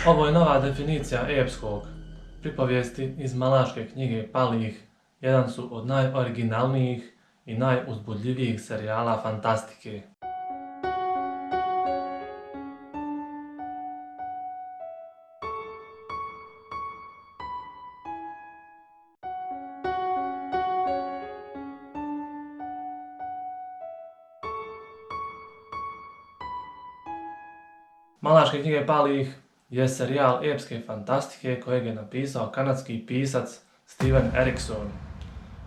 Ovo je nova definicija epskog. Pripovijesti iz Malaške knjige Palih jedan su od najoriginalnijih i najuzbudljivijih serijala fantastike. Malaške knjige Palih je serijal epske fantastike kojeg je napisao kanadski pisac Steven Erikson.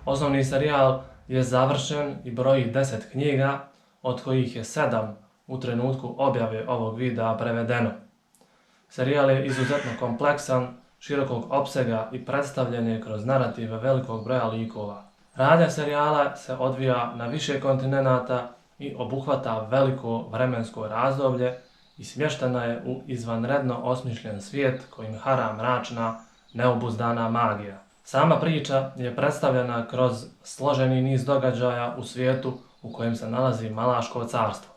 Osnovni serijal je završen i broji 10 knjiga, od kojih je 7 u trenutku objave ovog videa prevedeno. Serijal je izuzetno kompleksan, širokog opsega i predstavljen je kroz narative velikog broja likova. Radnja serijala se odvija na više kontinenata i obuhvata veliko vremensko razdoblje i smještena je u izvanredno osmišljen svijet kojim hara mračna, neobuzdana magija. Sama priča je predstavljena kroz složeni niz događaja u svijetu u kojem se nalazi Malaško carstvo.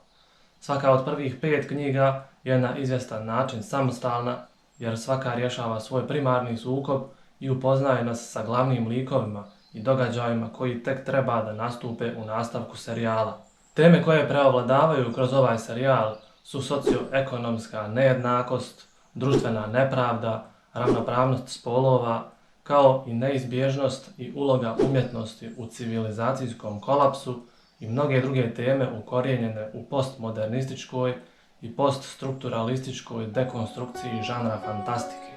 Svaka od prvih 5 knjiga je na izvjestan način samostalna, jer svaka rješava svoj primarni sukob i upoznaje nas sa glavnim likovima i događajima koji tek treba da nastupe u nastavku serijala. Teme koje preovladavaju kroz ovaj serijal su socioekonomska nejednakost, društvena nepravda, ravnopravnost spolova, kao i neizbježnost i uloga umjetnosti u civilizacijskom kolapsu i mnoge druge teme ukorijenjene u postmodernističkoj i poststrukturalističkoj dekonstrukciji žanra fantastike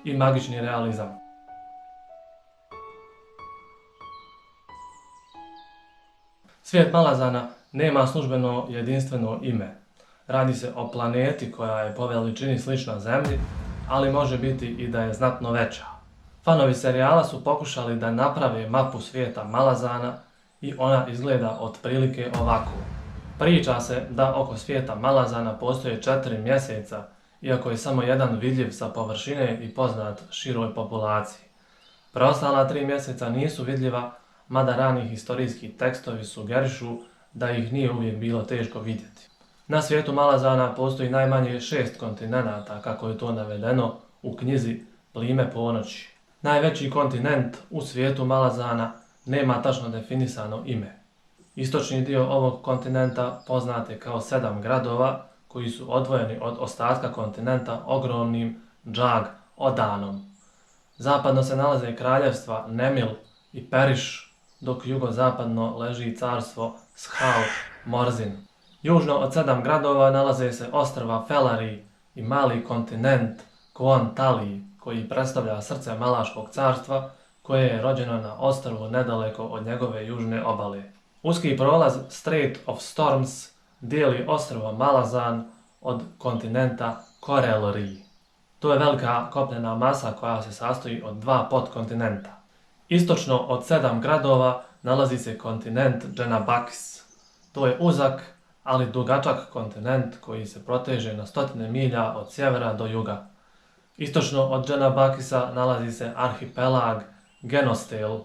i magični realizam. Svijet Malazana nema službeno jedinstveno ime. Radi se o planeti koja je po veličini slična Zemlji, ali može biti i da je znatno veća. Fanovi serijala su pokušali da naprave mapu svijeta Malazana i ona izgleda otprilike ovako. Priča se da oko svijeta Malazana postoje 4 mjeseca, iako je samo jedan vidljiv sa površine i poznat široj populaciji. Preostala 3 mjeseca nisu vidljiva, mada rani historijski tekstovi sugerišu da ih nije uvijek bilo teško vidjeti. Na svijetu Malazana postoji najmanje 6 kontinenata, kako je to navedeno u knjizi Plime ponoći. Najveći kontinent u svijetu Malazana nema tačno definisano ime. Istočni dio ovog kontinenta poznat je kao 7 gradova koji su odvojeni od ostatka kontinenta ogromnim džag odanom. Zapadno se nalaze kraljevstva Nemil i Periš, dok jugozapadno leži carstvo Shao Morzin. Južno od 7 gradova nalaze se ostrva Felari i mali kontinent Kuon Tali, koji predstavlja srce Malaškog carstva, koje je rođeno na ostrvu nedaleko od njegove južne obale. Uski prolaz Strait of Storms dijeli ostrvo Malazan od kontinenta Korelri. To je velika kopnena masa koja se sastoji od 2 podkontinenta. Istočno od 7 gradova nalazi se kontinent Dženabakis. To je uzak, ali dugačak kontinent koji se proteže na stotine milja od sjevera do juga. Istočno od Dženabakisa nalazi se arhipelag Genostel,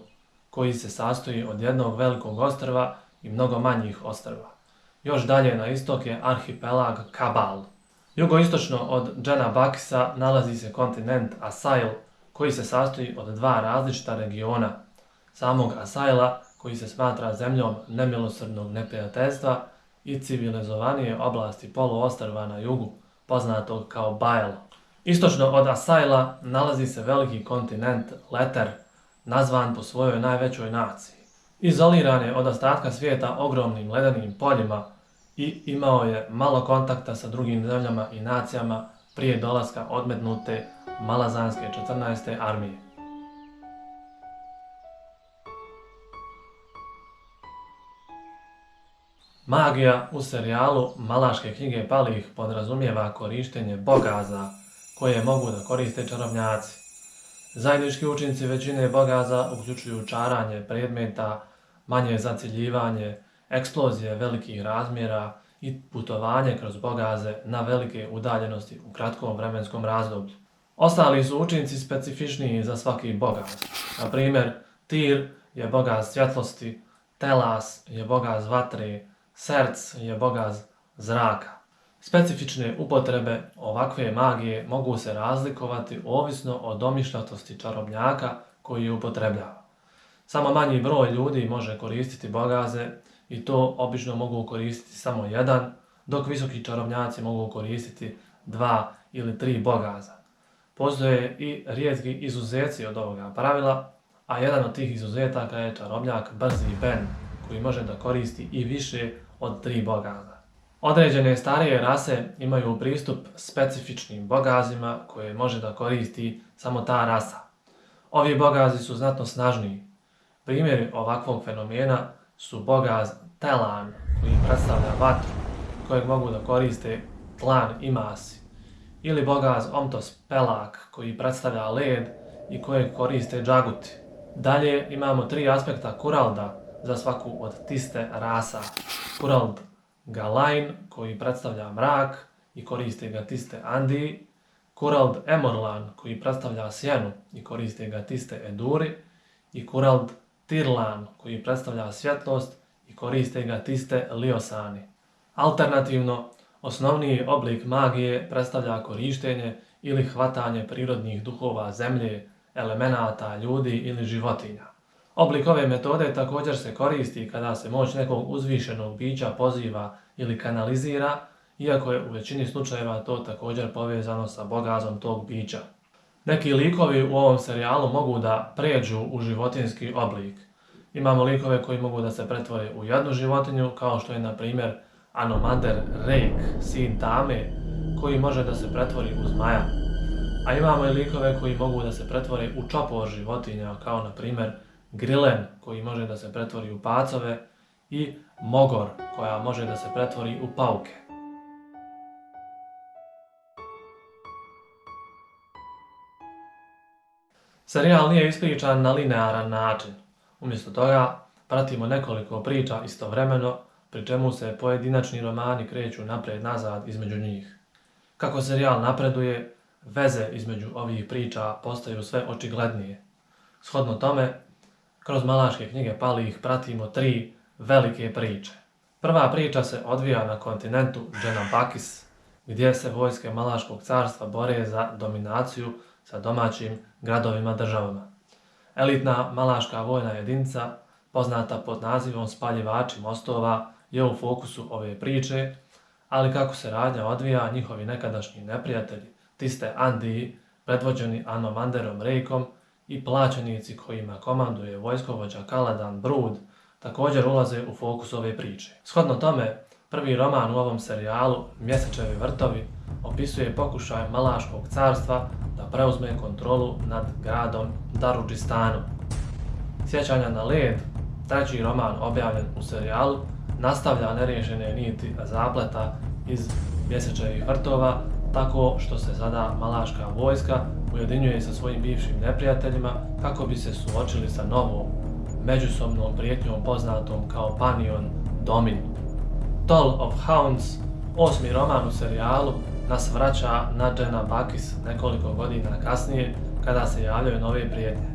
koji se sastoji od jednog velikog ostrva i mnogo manjih ostrva. Još dalje na istok je arhipelag Kabal. Jugoistočno od Dženabakisa nalazi se kontinent Asail, koji se sastoji od 2 različita regiona. Samog Asaila, koji se smatra zemljom nemilosrdnog neprijateljstva, i civilizovanije oblasti poluostrva na jugu, poznatog kao Bael. Istočno od Asaila nalazi se veliki kontinent Leter, nazvan po svojoj najvećoj naciji. Izoliran je od ostatka svijeta ogromnim ledenim poljima i imao je malo kontakta sa drugim zemljama i nacijama prije dolaska odmetnute Malazanske 14. armije. Magija u serijalu Malaške knjige Palih podrazumijeva korištenje bogaza koje mogu da koriste čarobnjaci. Zajednički učinci većine bogaza uključuju čaranje predmeta, manje zaciljivanje, eksplozije velikih razmjera i putovanje kroz bogaze na velike udaljenosti u kratkom vremenskom razdoblju. Ostali su učinci specifičniji za svaki bogaz. Na primjer, Tir je bogaz svjetlosti, Telas je bogaz vatre, Serc je bogaz zraka. Specifične upotrebe ovakve magije mogu se razlikovati ovisno o domišljatosti čarobnjaka koji je upotrebljava. Samo manji broj ljudi može koristiti bogaze i to obično mogu koristiti samo jedan, dok visoki čarobnjaci mogu koristiti 2 ili 3 bogaza. Postoje i rijetki izuzeci od ovoga pravila, a jedan od tih izuzetaka je čarobnjak Brzi Ben, koji može da koristi i više od 3 bogaza. Određene starije rase imaju pristup specifičnim bogazima koje može da koristi samo ta rasa. Ovi bogazi su znatno snažniji. Primjeri ovakvog fenomena su bogaz Telan, koji predstavlja vatru, kojeg mogu da koriste Tlan i Masi, ili bogaz Omtos Pelak, koji predstavlja led i kojeg koriste Džaguti. Dalje imamo 3 aspekta Kuralda za svaku od tiste rasa. Kurald Galain, koji predstavlja mrak i koriste ga tiste Andiji, Kurald Emorlan, koji predstavlja sjenu i koriste ga tiste Eduri, i Kurald Tirlan, koji predstavlja svjetlost i koriste ga tiste Liosani. Alternativno, osnovni oblik magije predstavlja korištenje ili hvatanje prirodnih duhova zemlje, elemenata, ljudi ili životinja. Oblik ove metode također se koristi kada se moć nekog uzvišenog bića poziva ili kanalizira, iako je u većini slučajeva to također povezano sa bogazom tog bića. Neki likovi u ovom serijalu mogu da pređu u životinjski oblik. Imamo likove koji mogu da se pretvore u jednu životinju, kao što je na primjer Anomander Rake, sin Tame, koji može da se pretvori u zmaja. A imamo i likove koji mogu da se pretvore u čopor životinja, kao na primjer Grillen, koji može da se pretvori u pacove, i Mogor, koja može da se pretvori u pauke. Serijal nije ispričan na linearan način. Umjesto toga, pratimo nekoliko priča istovremeno, pri čemu se pojedinačni romani kreću napred-nazad između njih. Kako serijal napreduje, veze između ovih priča postaju sve očiglednije. Shodno tome, kroz Malaške knjige palih pratimo 3 velike priče. Prva priča se odvija na kontinentu Dženabakis, gdje se vojske Malaškog carstva bore za dominaciju sa domaćim gradovima državama. Elitna malaška vojna jedinica, poznata pod nazivom Spaljivači mostova, je u fokusu ove priče, ali kako se radnja odvija, njihovi nekadašnji neprijatelji, tiste Andiji, predvođeni Anomanderom Rakeom, i plaćenici kojima komanduje vojskovođa Kaladan Brood, također ulaze u fokus ove priče. Shodno tome, prvi roman u ovom serijalu, Mjesečevi vrtovi, opisuje pokušaj Malaškog carstva da preuzme kontrolu nad gradom Darudžistanom. Sjećanja na led, treći roman objavljen u serijalu, nastavlja neriješene niti zapleta iz Mjesečevih vrtova, tako što se sada Malaška vojska ujedinjuje sa svojim bivšim neprijateljima kako bi se suočili sa novom, međusobnom prijetnjom poznatom kao Panion Domin. Toll of Hounds, 8. roman u serijalu, nas vraća na Dženabakis nekoliko godina kasnije, kada se javljaju nove prijetnje.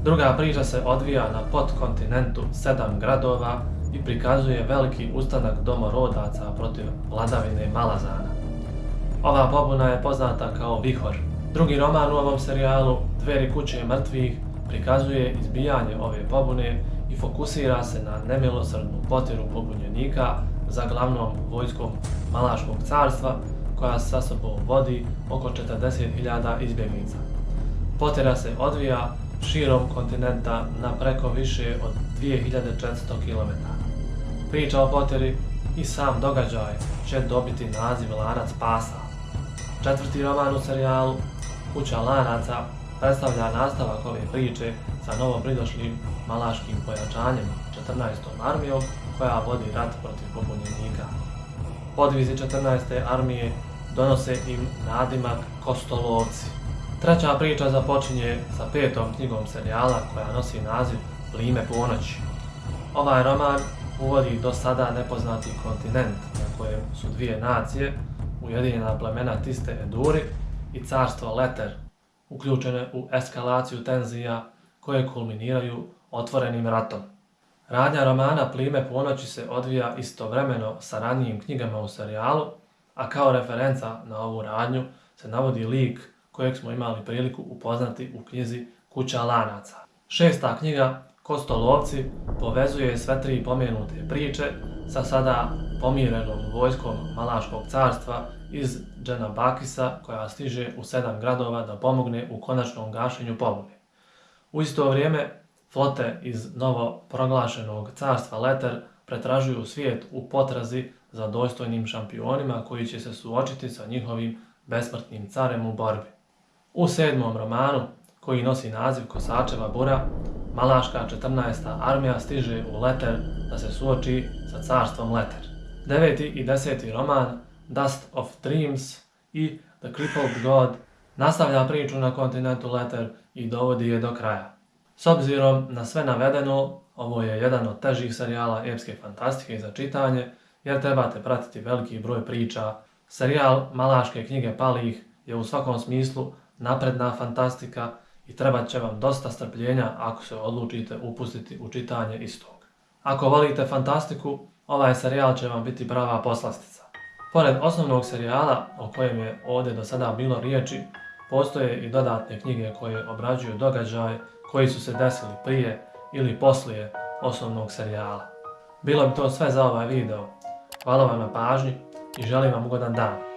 Druga priča se odvija na podkontinentu 7 gradova i prikazuje veliki ustanak domorodaca protiv vladavine Malazana. Ova pobuna je poznata kao Vihor. Drugi roman u ovom serijalu, Dveri kuće mrtvih, prikazuje izbijanje ove pobune i fokusira se na nemilosrdnu potjeru pobunjenika za glavnom vojskom Malaškog carstva, koja sa sobom vodi oko 40.000 izbjeglica. Potjera se odvija širom kontinenta na preko više od 2400 km. Priča o potjeri i sam događaj će dobiti naziv Lanac pasa. Četvrti roman u serijalu, Kuća lanaca, predstavlja nastavak ove priče sa novopridošlim malaškim pojačanjem 14. armijom koja vodi rat protiv pobunjenika. Podvizi 14. armije donose im nadimak Kostolovci. Treća priča započinje sa 5. knjigom serijala koja nosi naziv Plime ponoći. Ovaj roman uvodi do sada nepoznati kontinent na kojem su 2 nacije, ujedinjena plemena Tiste Eduri i carstvo Leter, uključene u eskalaciju tenzija koje kulminiraju otvorenim ratom. Radnja romana Plime ponoći se odvija istovremeno sa ranijim knjigama u serijalu, a kao referenca na ovu radnju se navodi lik kojeg smo imali priliku upoznati u knjizi Kuća lanaca. 6. knjiga, Kostolovci, povezuje sve 3 pomenute priče sa sada pomirenom vojskom Malaškog carstva iz Dženabakisa koja stiže u 7 gradova da pomogne u konačnom gašenju pobune. U isto vrijeme, flote iz novo proglašenog carstva Leter pretražuju svijet u potrazi za dostojnim šampionima koji će se suočiti sa njihovim besmrtnim carem u borbi. U 7. romanu, koji nosi naziv Kosačeva bura, Malaška 14. armija stiže u Leter da se suoči sa carstvom Leter. 9. i 10. roman Dust of Dreams i The Crippled God nastavlja priču na kontinentu Leter i dovodi je do kraja. S obzirom na sve navedeno, ovo je jedan od težih serijala epske fantastike za čitanje, jer trebate pratiti veliki broj priča. Serijal Malaške knjige palih je u svakom smislu napredna fantastika i trebat će vam dosta strpljenja ako se odlučite upustiti u čitanje istog. Ako volite fantastiku, ovaj serijal će vam biti prava poslastica. Pored osnovnog serijala, o kojem je ovdje do sada bilo riječi, postoje i dodatne knjige koje obrađuju događaje koji su se desili prije ili poslije osnovnog serijala. Bilo bi to sve za ovaj video. Hvala vam na pažnji i želim vam ugodan dan.